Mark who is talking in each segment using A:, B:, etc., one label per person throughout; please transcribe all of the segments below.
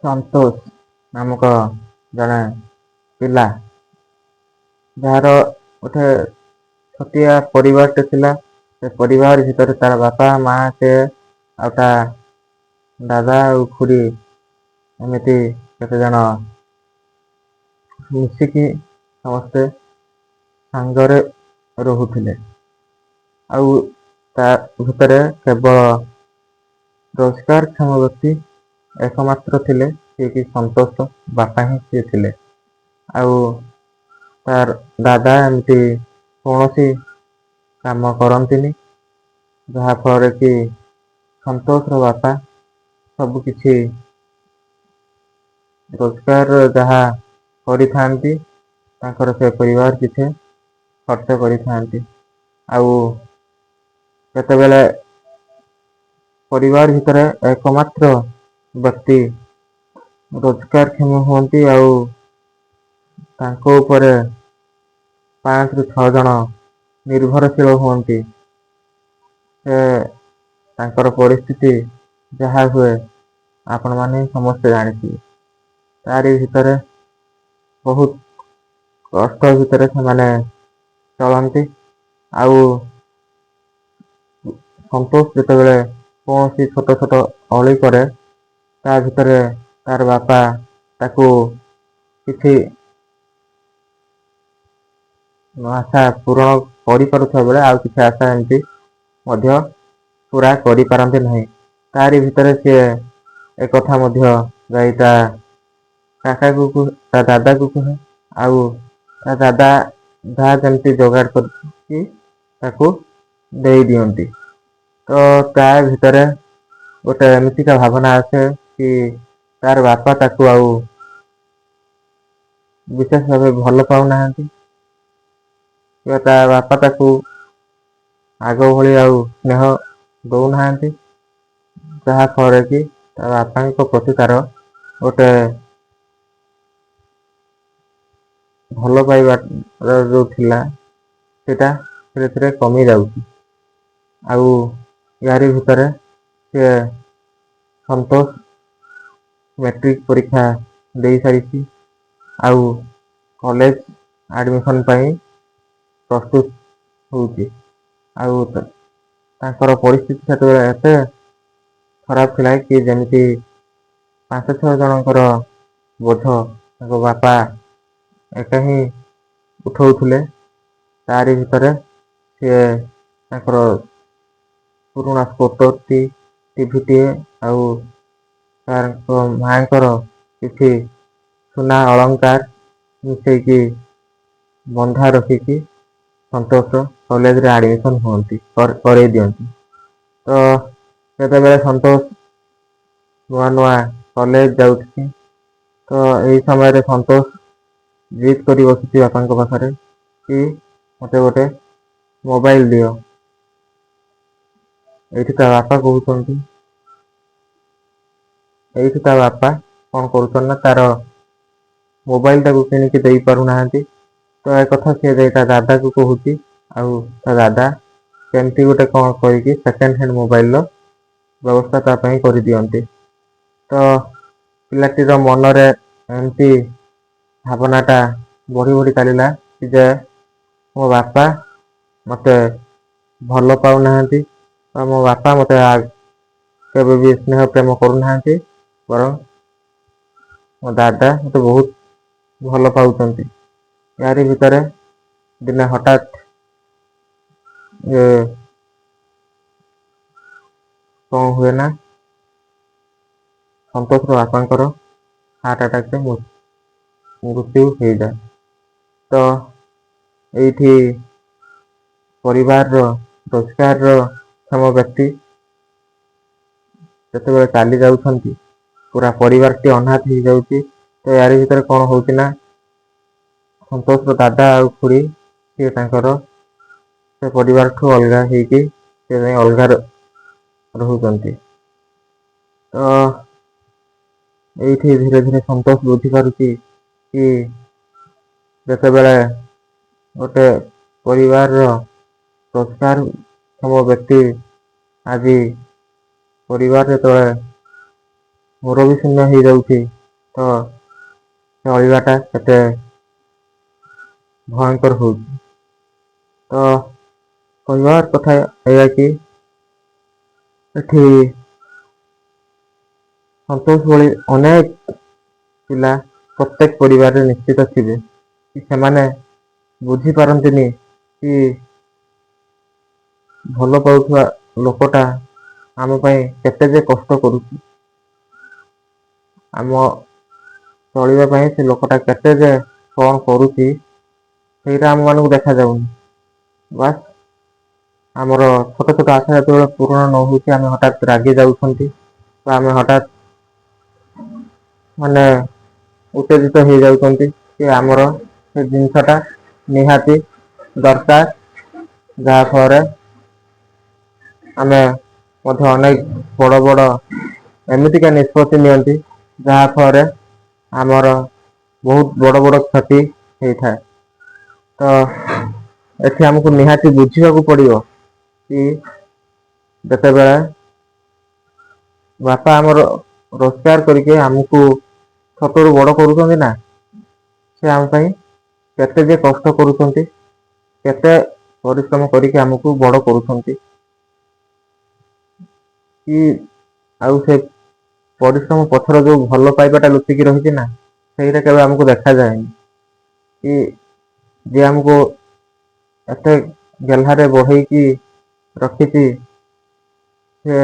A: ସନ୍ତୋଷ ନାମକ ଜଣେ ପିଲା, ଯାହାର ଗୋଟେ ଛୋଟିଆ ପରିବାରଟେ ଥିଲା। ସେ ପରିବାର ଭିତରେ ତାର ବାପା ମା ସେ ଆଉ ତା ଦାଦା ଆଉ ଖୁଡି ଏମିତି କେତେ ଜଣ ମିଶିକି ସମସ୍ତେ ସାଙ୍ଗରେ ରହୁଥିଲେ। ଆଉ ତା ଭିତରେ କେବଳ ରୋଜଗାର କ୍ଷମ ବ୍ୟକ୍ତି ଏକମାତ୍ର ଥିଲେ ଯିଏକି ସନ୍ତୋଷ ବାପା ହିଁ ସିଏ ଥିଲେ। ଆଉ ତାର ଦାଦା ଏମିତି କୌଣସି କାମ କରନ୍ତିନି, ଯାହା ଫଳରେ କି ସନ୍ତୋଷର ବାପା ସବୁ କିଛି ରୋଜଗାର ଯାହା କରିଥାନ୍ତି ତାଙ୍କର ସେ ପରିବାର ପିଛେ ଖର୍ଚ୍ଚ କରିଥାନ୍ତି। ଆଉ କେତେବେଳେ ପରିବାର ଭିତରେ ଏକମାତ୍ର ବ୍ୟକ୍ତି ରୋଜଗାର କ୍ଷମ ହୁଅନ୍ତି ଆଉ ତାଙ୍କ ଉପରେ 5 ରୁ 6 ଜଣ ନିର୍ଭରଶୀଳ ହୁଅନ୍ତି। ସେ ତାଙ୍କର ପରିସ୍ଥିତି ଯାହା ହୁଏ ଆପଣମାନେ ସମସ୍ତେ ଜାଣିଥିବେ। ତାରି ଭିତରେ ବହୁତ କଷ୍ଟ ଭିତରେ ସେମାନେ ଚଳନ୍ତି। ଆଉ ସନ୍ତୋଷ ଯେତେବେଳେ କୌଣସି ଛୋଟ ଛୋଟ ଅଳି କରେ, ତା ଭିତରେ ତାର ବାପା ତାକୁ କିଛି ଆଶା ପୂରଣ କରିପାରୁଥିବା ବେଳେ ଆଉ କିଛି ଆଶା ଏମିତି ମଧ୍ୟ ପୁରା କରିପାରନ୍ତି ନାହିଁ। ତାରି ଭିତରେ ସିଏ ଏକଥା ମଧ୍ୟ ଯାଇ ତା ତା ଦାଦାକୁ କୁହେ, ଆଉ ତା ଦାଦା ଯାହା ଯେମିତି ଯୋଗାଡ଼ କରିକି ତାକୁ ଦେଇ ଦିଅନ୍ତି। ତ ତା ଭିତରେ ଗୋଟେ ଏମିତିକା ଭାବନା ଆସେ କି ତାର ବାପା ତାକୁ ଆଉ ବିଶେଷ ଭାବେ ଭଲ ପାଉନାହାନ୍ତି। ତା ବାପା ତାକୁ ଆଗ ଭଳି ଆଉ ସ୍ନେହ ଦଉନାହାନ୍ତି। ଯାହା ଫଳରେ କି ତା ବାପାଙ୍କ ପ୍ରତି ତାର ଗୋଟେ ଭଲ ପାଇବା ଯୋଉ ଥିଲା ସେଇଟା ଧୀରେ ଧୀରେ କମି ଯାଉଛି। ଆଉ ୟାରି ଭିତରେ ସିଏ ସନ୍ତୋଷ ମେଟ୍ରିକ ପରୀକ୍ଷା ଦେଇ ସାରିଛି। ଆଉ କଲେଜ ଆଡମିସନ ପାଇଁ ପ୍ରସ୍ତୁତ ହଉଛି। ଆଉ ତାଙ୍କର ପରିସ୍ଥିତି ସେତେବେଳେ ଏତେ ଖରାପ ଥିଲା କି ଯେମିତି 5-6 ଜଣଙ୍କର ବୋଝ ତାଙ୍କ ବାପା ଏକା ହିଁ ଉଠଉଥିଲେ। ତାରି ଭିତରେ ସିଏ ତାଙ୍କର ପୁରୁଣା ସ୍ପୋଟର ଟିଭିଟିଏ ଆଉ ତାଙ୍କ ମାଙ୍କର କିଛି ସୁନା ଅଳଙ୍କାର ମିଶେଇକି ବନ୍ଧା ରଖିକି ସନ୍ତୋଷ କଲେଜରେ ଆଡମିସନ ହୁଅନ୍ତି କରେଇ ଦିଅନ୍ତି। ତ ସେତେବେଳେ ସନ୍ତୋଷ ନୂଆ ନୂଆ କଲେଜ ଯାଉଛି। ତ ଏଇ ସମୟରେ ସନ୍ତୋଷ ଜିଦ୍ କରି ବସିଛି ବାପାଙ୍କ ପାଖରେ କି ମତେ ଗୋଟେ ମୋବାଇଲ ଦିଅ। ଏଇଠି ତା ବାପା କହୁଛନ୍ତି ଏଇଠି ତା ବାପା କଣ କରୁଛନ୍ତି ନା ତାର ମୋବାଇଲ ଟାକୁ କିଣିକି ଦେଇ ପାରୁନାହାନ୍ତି। ତ ଏ କଥା ସିଏ ଯାଇ ତା ଦାଦାକୁ କହୁଛି। ଆଉ ତା ଦାଦା କେମିତି ଗୋଟେ କଣ କହିକି ସେକେଣ୍ଡ ହ୍ୟାଣ୍ଡ ମୋବାଇଲ ର ବ୍ୟବସ୍ଥା ତା ପାଇଁ କରିଦିଅନ୍ତି। ତ ପିଲାଟିର ମନରେ ଏମିତି ଭାବନା ଟା ବଢି ବଢି ଚାଲିଲା ଯେ ମୋ ବାପା ମତେ ଭଲ ପାଉନାହାନ୍ତି ବା ମୋ ବାପା ମତେ କେବେ ବି ସ୍ନେହ ପ୍ରେମ କରୁନାହାନ୍ତି। ବରଂ ମୋ ଦାଦା ମତେ ବହୁତ ଭଲ ପାଉଛନ୍ତି। ୟାରି ଭିତରେ ଦିନେ ହଠାତ୍ କଣ ହୁଏ ନା ସନ୍ତୋଷର ବାପାଙ୍କର ହାର୍ଟ ଆଟାକରେ ମୃତ୍ୟୁ ହେଇଯାଏ। ତ ଏଇଠି ପରିବାରର ରୋଜଗାରର କ୍ଷମ ବ୍ୟକ୍ତି ଯେତେବେଳେ ଚାଲି ଯାଉଛନ୍ତି ପୁରା ପରିବାରଟି ଅନାଥ ହେଇଯାଉଛି। ତ ୟାରି ଭିତରେ କଣ ହଉଛି ନା ସନ୍ତୋଷର ଦାଦା ଆଉ ଖୁଡି ସିଏ ତାଙ୍କର ସେ ପରିବାରଠୁ ଅଲଗା ହେଇକି ସେ ଯାଇ ଅଲଗା ରହୁଛନ୍ତି। ତ ଏଇଠି ଧୀରେ ଧୀରେ ସନ୍ତୋଷ ବୁଝିପାରୁଛି କି ଯେତେବେଳେ ଗୋଟେ ପରିବାରର ରୋଜଗାର କ୍ଷମ ବ୍ୟକ୍ତି ଆଜି ପରିବାର ଯେତେବେଳେ ମୁରବି ଶୂନ୍ୟ ହେଇଯାଉଛି ତ ଚଳିବାଟା କେତେ ଭୟଙ୍କର ହଉଛି। ତ କହିବାର କଥା ଏଇଆ କି ଏଠି ସନ୍ତୋଷ ଭଳି ଅନେକ ପିଲା ପ୍ରତ୍ୟେକ ପରିବାରରେ ନିଶ୍ଚିତ ଥିବେ କି ସେମାନେ ବୁଝିପାରନ୍ତିନି କି ଭଲ ପାଉଥିବା ଲୋକଟା ଆମ ପାଇଁ କେତେ ଯେ କଷ୍ଟ କରୁଛି। ଆମ ଚଳିବା ପାଇଁ ସେ ଲୋକଟା କେତେ ଯେ କଣ କରୁଛି ସେଇଟା ଆମ ମାନଙ୍କୁ ଦେଖାଯାଉନି। ବାସ୍ ଆମର ଛୋଟ ଛୋଟ ଆଶା ଯେତେବେଳେ ପୂରଣ ନ ହଉଛି ଆମେ ହଠାତ୍ ରାଗି ଯାଉଛନ୍ତି, ତ ଆମେ ହଠାତ୍ ମାନେ ଉତ୍ତେଜିତ ହେଇଯାଉଛନ୍ତି କି ଆମର ସେ ଜିନିଷଟା ନିହାତି ଦରକାର, ଯାହା ଫଳରେ ଆମେ ମଧ୍ୟ ଅନେକ ବଡ଼ ବଡ଼ ଏମିତିକା ନିଷ୍ପତ୍ତି ନିଅନ୍ତି ଯାହା ଫଳରେ ଆମର ବହୁତ ବଡ଼ ବଡ଼ କ୍ଷତି ହେଇଥାଏ। ତ ଏଠି ଆମକୁ ନିହାତି ବୁଝିବାକୁ ପଡ଼ିବ କି ଯେତେବେଳେ ବାପା ଆମର ରୋଜଗାର କରିକି ଆମକୁ ଛୋଟରୁ ବଡ଼ କରୁଛନ୍ତି ନା, ସେ ଆମ ପାଇଁ କେତେ ଯେ କଷ୍ଟ କରୁଛନ୍ତି, କେତେ ପରିଶ୍ରମ କରିକି ଆମକୁ ବଡ଼ କରୁଛନ୍ତି। କି ଆଉ ସେ ପରିଶ୍ରମ ପଛରେ ଯୋଉ ଭଲ ପାଇବାଟା ଲୁଚିକି ରହିଛି ନା, ସେଇଟା କେବେ ଆମକୁ ଦେଖାଯାଏନି। କି ଯିଏ ଆମକୁ ଏତେ ଗେହ୍ଲାରେ ବଢେଇକି ରଖିଛି, ସେ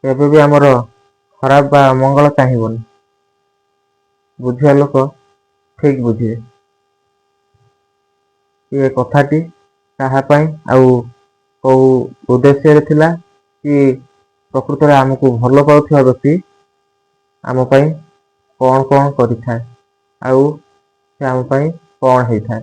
A: କେବେ ବି ଆମର ଖରାପ ବା ମଙ୍ଗଳ ଚାହିଁବନି। ବୁଝିବା ଲୋକ ଠିକ ବୁଝିବେ। ଏ କଥାଟି କାହା ପାଇଁ ଆଉ କୋଉ ଉଦ୍ଦେଶ୍ୟରେ ଥିଲା, କି ପ୍ରକୃତରେ ଆମକୁ ଭଲ ପାଉଥିବା ବ୍ୟକ୍ତି ଆମ ପାଇଁ କଣ କଣ କରିଥାଏ, ଆଉ ସେ ଆମ ପାଇଁ କଣ ହେଇଥାଏ।